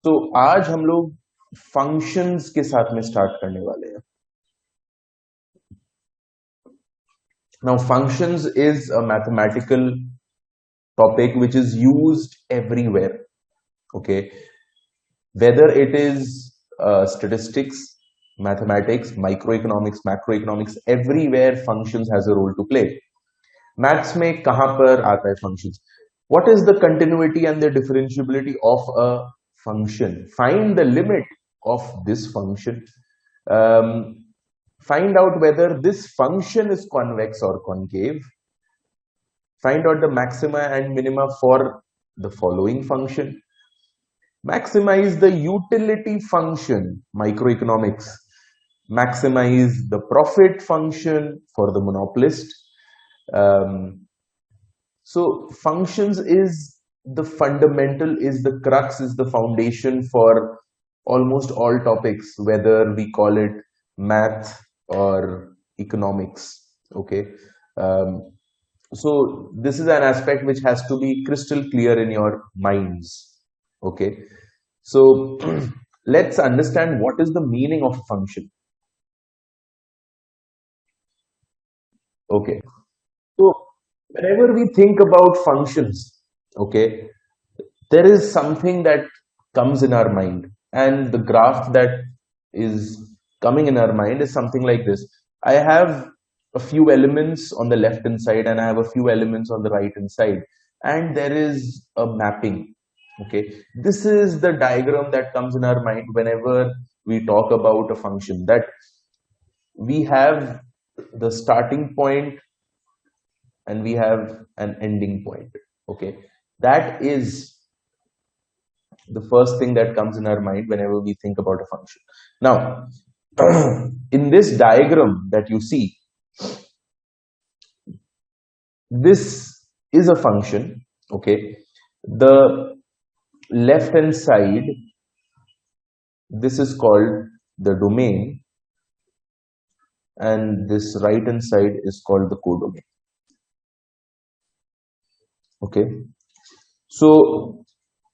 तो आज हम लोग फंक्शंस के साथ में स्टार्ट करने वाले हैं. Now, functions is a mathematical topic which is used everywhere. Okay, whether it is statistics, mathematics, microeconomics, macroeconomics, everywhere functions has a role to play. Maths में कहाँ पर आता है functions? What is the continuity and the differentiability of a function? Find the limit of this function. Um, find out whether this function is convex or concave. Find out the maxima and minima for the following function. Maxima is the utility function, microeconomics. Maxima is the profit function for the monopolist. So functions is the fundamental, is the crux, is the foundation for almost all topics, whether we call it math or economics. Okay. So this is an aspect which has to be crystal clear in your minds. Okay. So let's understand what is the meaning of a function. Okay. So whenever we think about functions, okay, there is something that comes in our mind, and the graph that is coming in our mind is something like this. I have a few elements on the left hand side and I have a few elements on the right hand side, and there is a mapping. Okay, this is the diagram that comes in our mind whenever we talk about a function, that we have the starting point and we have an ending point. Okay, that is the first thing that comes in our mind whenever we think about a function. Now, in this diagram that you see, this is a function. Okay, the left hand side, this is called the domain, and this right hand side is called the codomain. Okay, so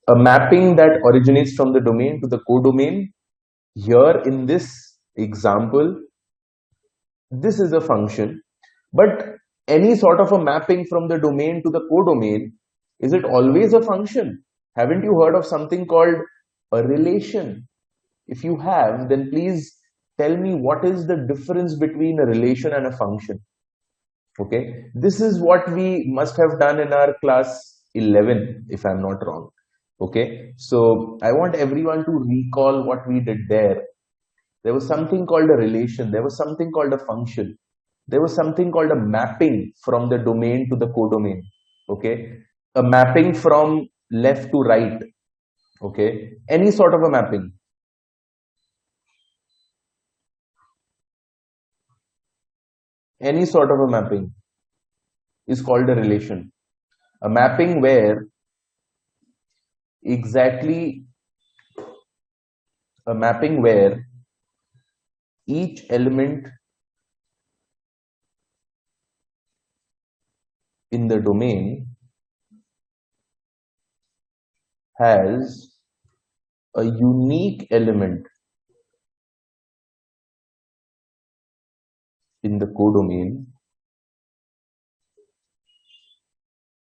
a mapping that originates from the domain to the codomain, here in this example, this is a function. But any sort of a mapping from the domain to the codomain, is it always a function? Haven't you heard of something called a relation? If you have, then please tell me what is the difference between a relation and a function. Okay, this is what we must have done in our class 11, if I'm not wrong. Okay, so I want everyone to recall what we did there. There was something called a relation, there was something called a function, there was something called a mapping from the domain to the codomain. Okay, a mapping from left to right. Okay, any sort of a mapping. Any sort of a mapping is called a relation. A mapping where exactly a mapping where each element in the domain has a unique element in the codomain.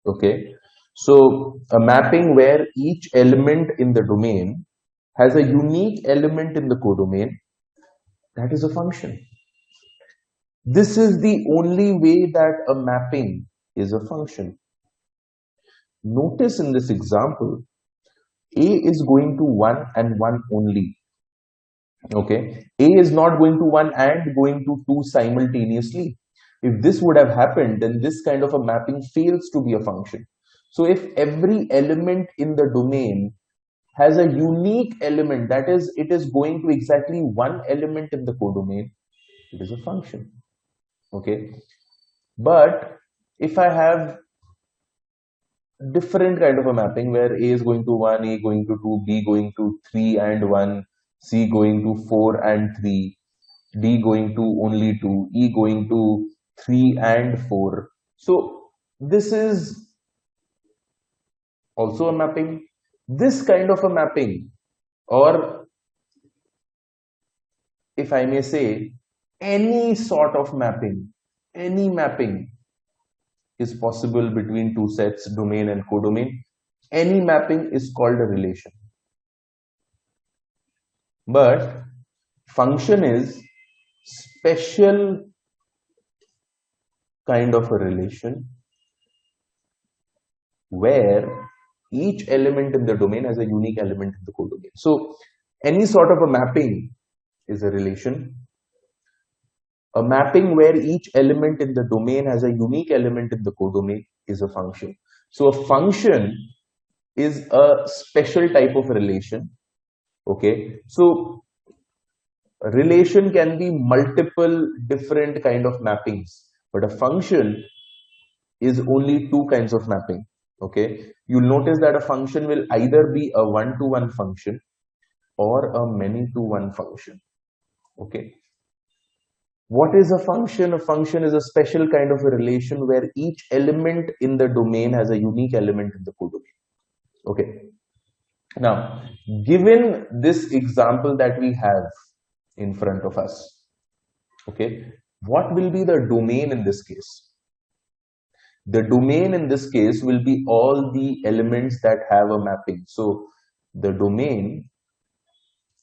Okay, so a mapping where each element in the domain has a unique element in the codomain, that is a function. This is the only way that a mapping is a function. Notice in this example, A is going to 1 and 1 only. Okay, A is not going to 1 and going to 2 simultaneously. If this would have happened, then this kind of a mapping fails to be a function. So if every element in the domain has a unique element, that is, it is going to exactly one element in the codomain, it is a function. Okay, but if I have different kind of a mapping where A is going to 1, A going to 2, B going to 3 and 1, C going to 4 and 3, D going to only 2, E going to 3 and 4. So this is also a mapping. This kind of a mapping or if I may say, any sort of mapping, any mapping is possible between two sets, domain and codomain. Any mapping is called a relation. But function is special kind of a relation where each element in the domain has a unique element in the codomain. So any sort of a mapping is a relation. A mapping where each element in the domain has a unique element in the codomain is a function. So a function is a special type of relation. Okay, so a relation can be multiple different kind of mappings, but a function is only two kinds of mapping. Okay, you'll notice that a function will either be a one-to-one function or a many-to-one function. Okay, what is a function? A function is a special kind of a relation where each element in the domain has a unique element in the codomain. Okay, now given this example that we have in front of us, okay, what will be the domain in this case? The domain in this case will be all the elements that have a mapping. So the domain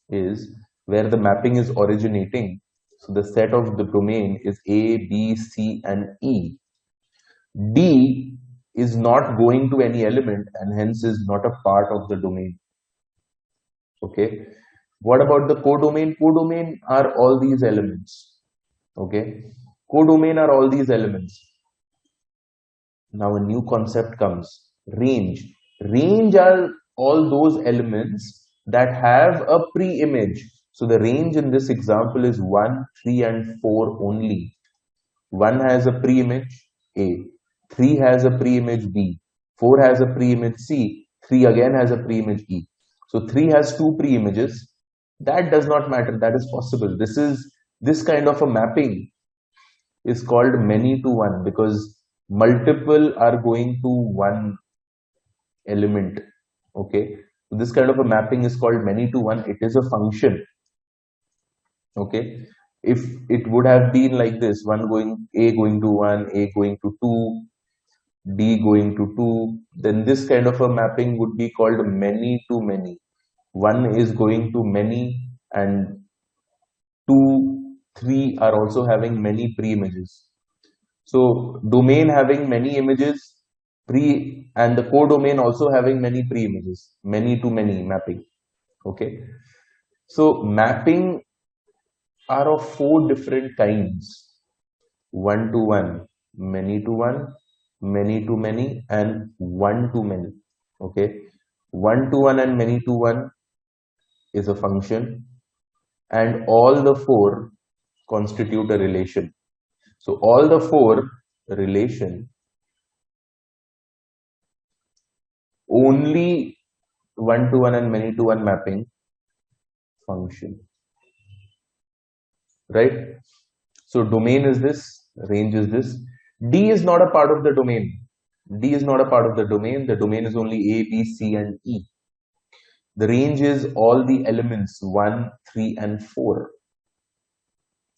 is where the mapping is originating. So the set of the domain is A, B, C and E. D is not going to any element and hence is not a part of the domain. Okay. What about the codomain? Codomain are all these elements. Okay. Codomain are all these elements. Now a new concept comes, range. Range are all those elements that have a pre-image. So the range in this example is 1, 3 and 4 only. 1 has a pre-image A, 3 has a pre-image B, 4 has a pre-image C, 3 again has a pre-image E. So 3 has two pre-images. That does not matter, that is possible. This kind of a mapping is called many to one because multiple are going to one element. Okay, so this kind of a mapping is called many to one. It is a function. Okay, if it would have been like this, one going A going to 1, A going to 2, D going to 2, then this kind of a mapping would be called many to many. One is going to many and 2, 3 are also having many pre-images. So domain having many images, and the codomain also having many pre-images, many to many mapping. Okay, so mapping are of four different kinds: one to one, many to one, many to many, and one to many. Okay, one to one and many to one is a function, and all the four constitute a relation. So all the four relation only one to one and many to one mapping function, right? So domain is this, range is this. D is not a part of the domain. D is not a part of the domain. The domain is only A, B, C and E. The range is all the elements 1, 3 and 4.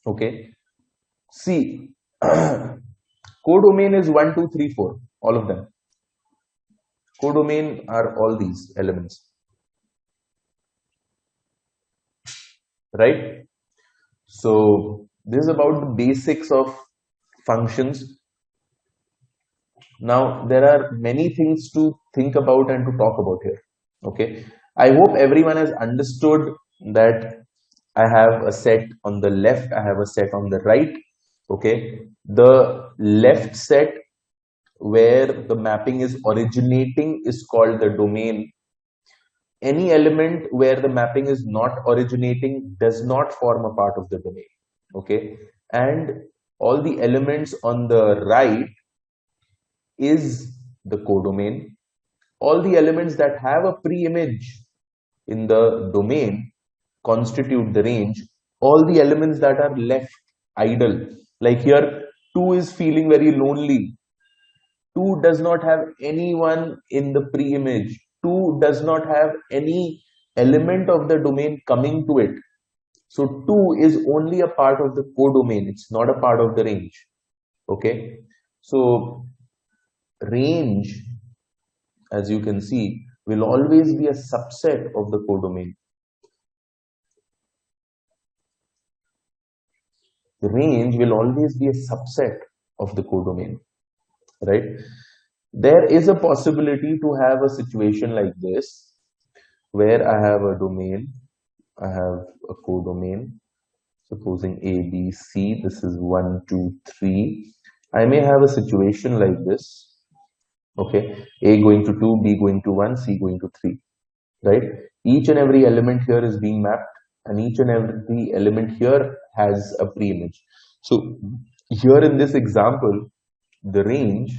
Okay. See, codomain is 1, 2, 3, 4. All of them. Codomain are all these elements. Right? So this is about the basics of functions. Now there are many things to think about and to talk about here. Okay, I hope everyone has understood that I have a set on the left, I have a set on the right. Okay, the left set where the mapping is originating is called the domain. Any element where the mapping is not originating does not form a part of the domain. Okay, and all the elements on the right is the codomain. All the elements that have a pre-image in the domain constitute the range. All the elements that are left idle, like here 2 is feeling very lonely. 2 does not have anyone in the pre-image. 2 does not have any element of the domain coming to it. So 2 is only a part of the codomain. It's not a part of the range. Okay. So range, as you can see, will always be a subset of the codomain. The range will always be a subset of the codomain, right? There is a possibility to have a situation like this, where I have a domain, I have a codomain, supposing A, B, C, this is 1, 2, 3. I may have a situation like this, okay, A going to 2, B going to 1, C going to 3, right? Each and every element here is being mapped, and each and every element here has a pre-image. So here in this example, the range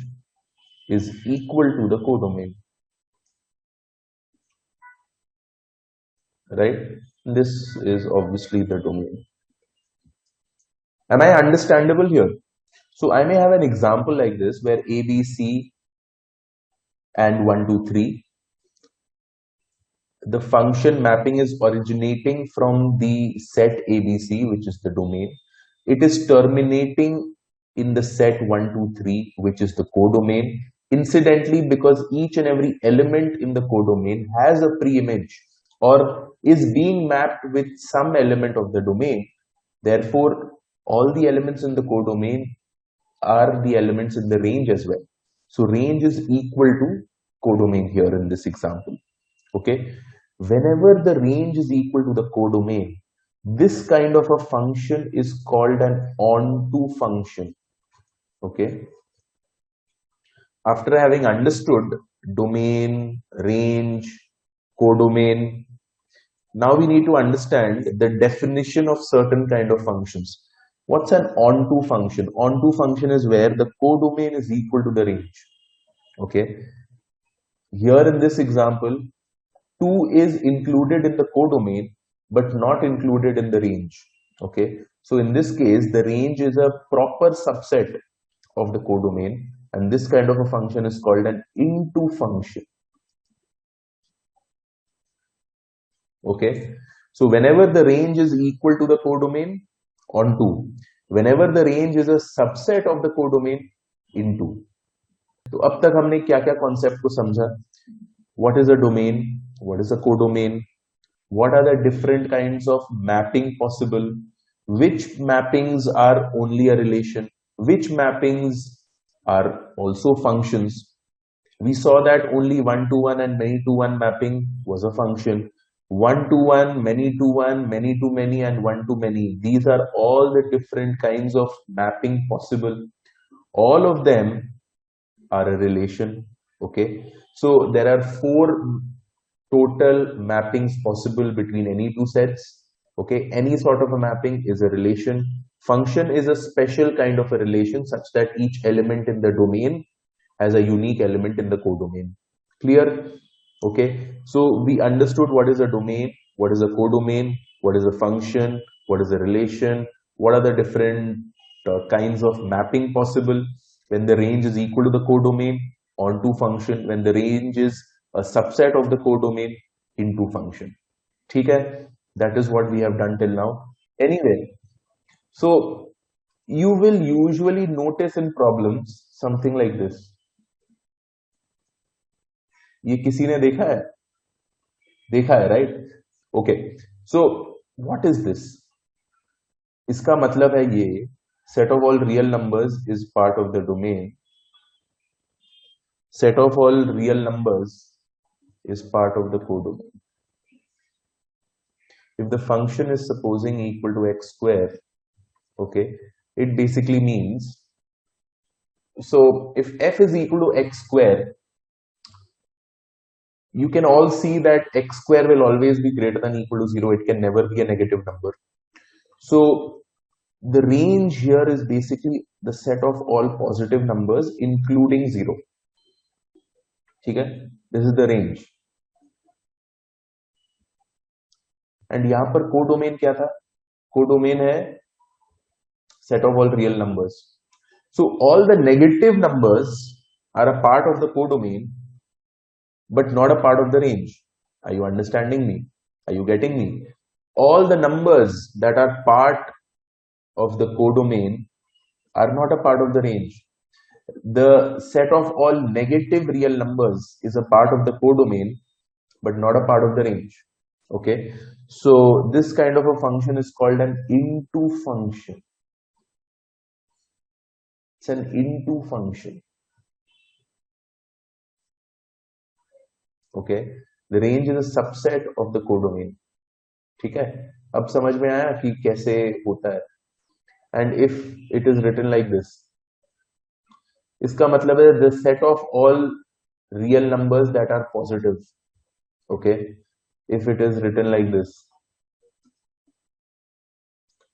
is equal to the codomain, right? This is obviously the domain. Am I understandable here? So I may have an example like this where A, B, C and 1, 2, 3. The function mapping is originating from the set ABC, which is the domain. It is terminating in the set 1, 2, 3, which is the codomain. Incidentally, because each and every element in the codomain has a pre-image or is being mapped with some element of the domain, therefore, all the elements in the codomain are the elements in the range as well. So range is equal to codomain here in this example. Okay. Whenever the range is equal to the codomain, this kind of a function is called an onto function. Okay. After having understood domain, range, codomain, now we need to understand the definition of certain kind of functions. What's an onto function? Onto function is where the codomain is equal to the range. Okay. Here in this example, 2 is included in the codomain but not included in the range. Okay. So in this case, the range is a proper subset of the codomain, and this kind of a function is called an into function. Okay. So whenever the range is equal to the codomain, onto. Whenever the range is a subset of the codomain, into. तो अब तक हमने क्या क्या concept को समझा? What is a domain? What is a codomain? What are the different kinds of mapping possible? Which mappings are only a relation? Which mappings are also functions? We saw that only one-to-one and many-to-one mapping was a function. One-to-one, many-to-one, many-to-many, and one-to-many. These are all the different kinds of mapping possible. All of them are a relation. Okay. So there are 4 total mappings possible between any 2 sets. Okay. Any sort of a mapping is a relation. Function is a special kind of a relation such that each element in the domain has a unique element in the codomain. Clear? Okay. So we understood what is a domain, what is a codomain, what is a function, what is a relation, what are the different kinds of mapping possible when the range is equal to the codomain, onto function, when the range is a subset of the codomain, into function. Okay? That is what we have done till now. Anyway, so you will usually notice in problems something like this. ये किसी ने देखा है? देखा है, right? Okay. So what is this? इसका मतलब है ये set of all real numbers is part of the domain. Set of all real numbers is part of the codomain. If the function is supposing equal to x square, okay, it basically means, so if f is equal to x square, you can all see that x square will always be greater than equal to 0. It can never be a negative number. So the range here is basically the set of all positive numbers including 0. Okay? This is the range. And यहाँ पर codomain क्या था? Codomain है set of all real numbers. So all the negative numbers are a part of the codomain but not a part of the range. Are you understanding me? Are you getting me? All the numbers that are part of the codomain are not a part of the range. The set of all negative real numbers is a part of the codomain, but not a part of the range. Okay, so this kind of a function is called an into function. It's an into function. Okay, the range is a subset of the codomain. ठीक है, अब समझ में आया कि कैसे होता है. And if it is written like this, इसका मतलब है the set of all real numbers that are positive. Okay, if it is written like this,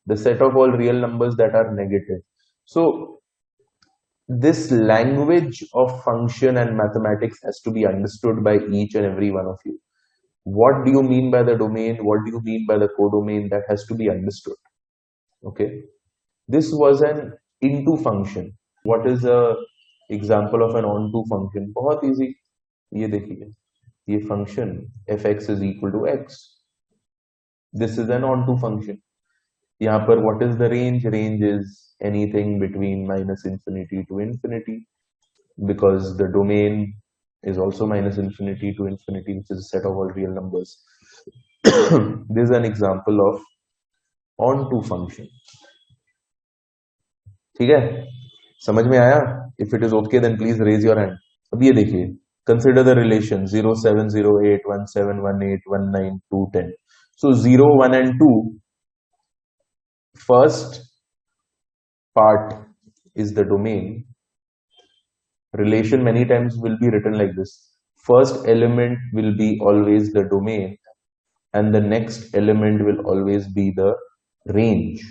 the set of all real numbers that are negative. So this language of function and mathematics has to be understood by each and every one of you. What do you mean by the domain? What do you mean by the codomain? That has to be understood. Okay, this was an into function. What is a example of an onto function? बहुत easy. ये देखिए, ये function fx is equal to x. This is an onto function. यहाँ पर what is the range? Range is anything between minus infinity to infinity, because the domain is also minus infinity to infinity, which is a set of all real numbers. This is an example of onto function. ठीक है, समझ में आया? If it is okay, then please raise your hand. अब ये देखिए, consider the relation 0, 7, 0, 8, 1, 7, 1, 8, 1, 9, 2, 10. So 0, 1 and 2, first part is the domain. Relation many times will be written like this. First element will be always the domain, and the next element will always be the range.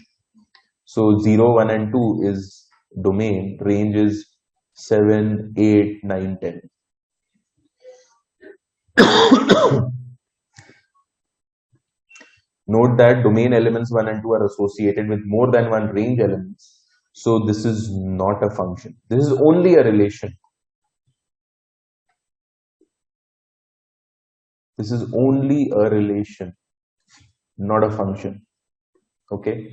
So 0, 1 and 2 is domain, range is 7, 8, 9, 10. Note that domain elements 1 and 2 are associated with more than one range elements. So this is not a function. This is only a relation. This is only a relation, not a function. Okay.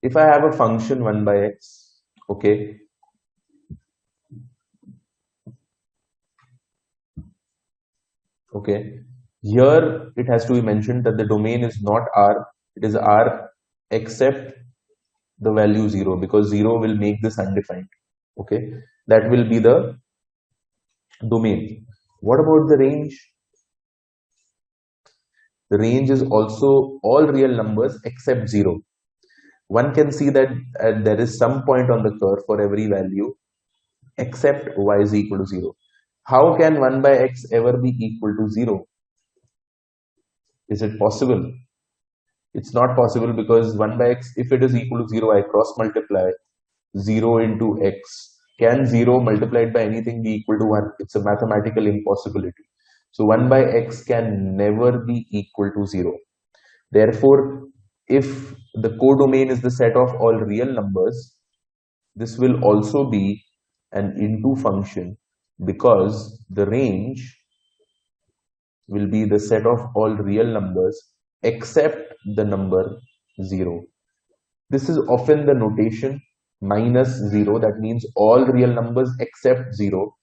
If I have a function 1 by x, okay, okay, here it has to be mentioned that the domain is not R, it is R except the value 0, because 0 will make this undefined. Okay, that will be the domain. What about the range? The range is also all real numbers except 0. One can see that there is some point on the curve for every value except y is equal to 0. How can 1 by x ever be equal to 0? Is it possible? It's not possible, because 1 by x, if it is equal to 0, I cross multiply 0 into x. Can 0 multiplied by anything be equal to 1? It's a mathematical impossibility. So 1 by x can never be equal to 0. Therefore, if the codomain is the set of all real numbers, this will also be an into function, because the range will be the set of all real numbers except the number 0. This is often the notation minus 0. That means all real numbers except 0.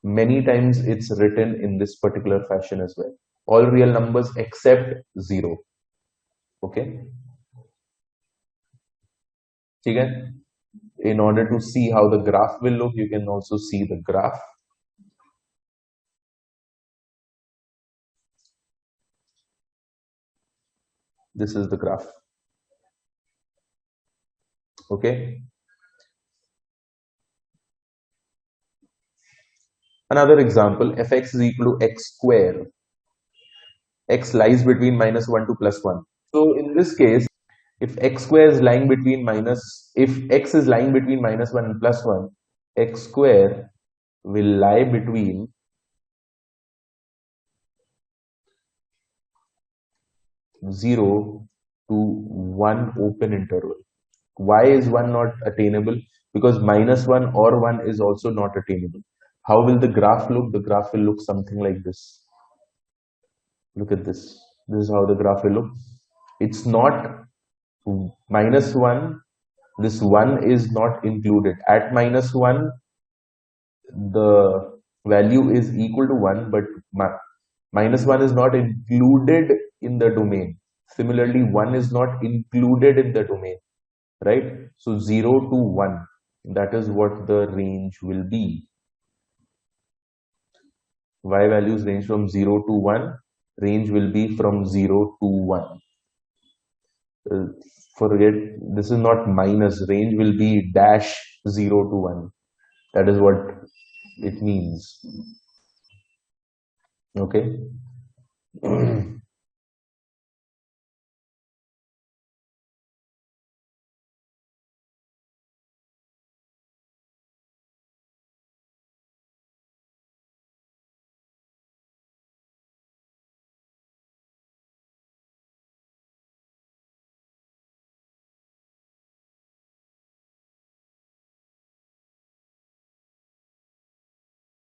Many times it's written in this particular fashion as well. All real numbers except 0. Okay. Okay. In order to see how the graph will look, you can also see the graph. This is the graph. Okay. Another example, fx is equal to x square. X lies between minus 1 to plus 1. So in this case, if x square is lying between if x is lying between minus 1 and plus 1, x square will lie between 0 to 1 open interval. Why is 1 not attainable? Because minus 1 or 1 is also not attainable. How will the graph look? The graph will look something like this. Look at this. This is how the graph will look. It's not -1. This 1 is not included. At -1, the value is equal to 1, but -1 is not included in the domain. Similarly, 1 is not included in the domain, right? So 0 to 1, that is what the range will be. Y values range from 0 to 1. Range will be from 0 to 1. Forget, this is not minus. Range will be dash 0 to 1. That is what it means. Okay.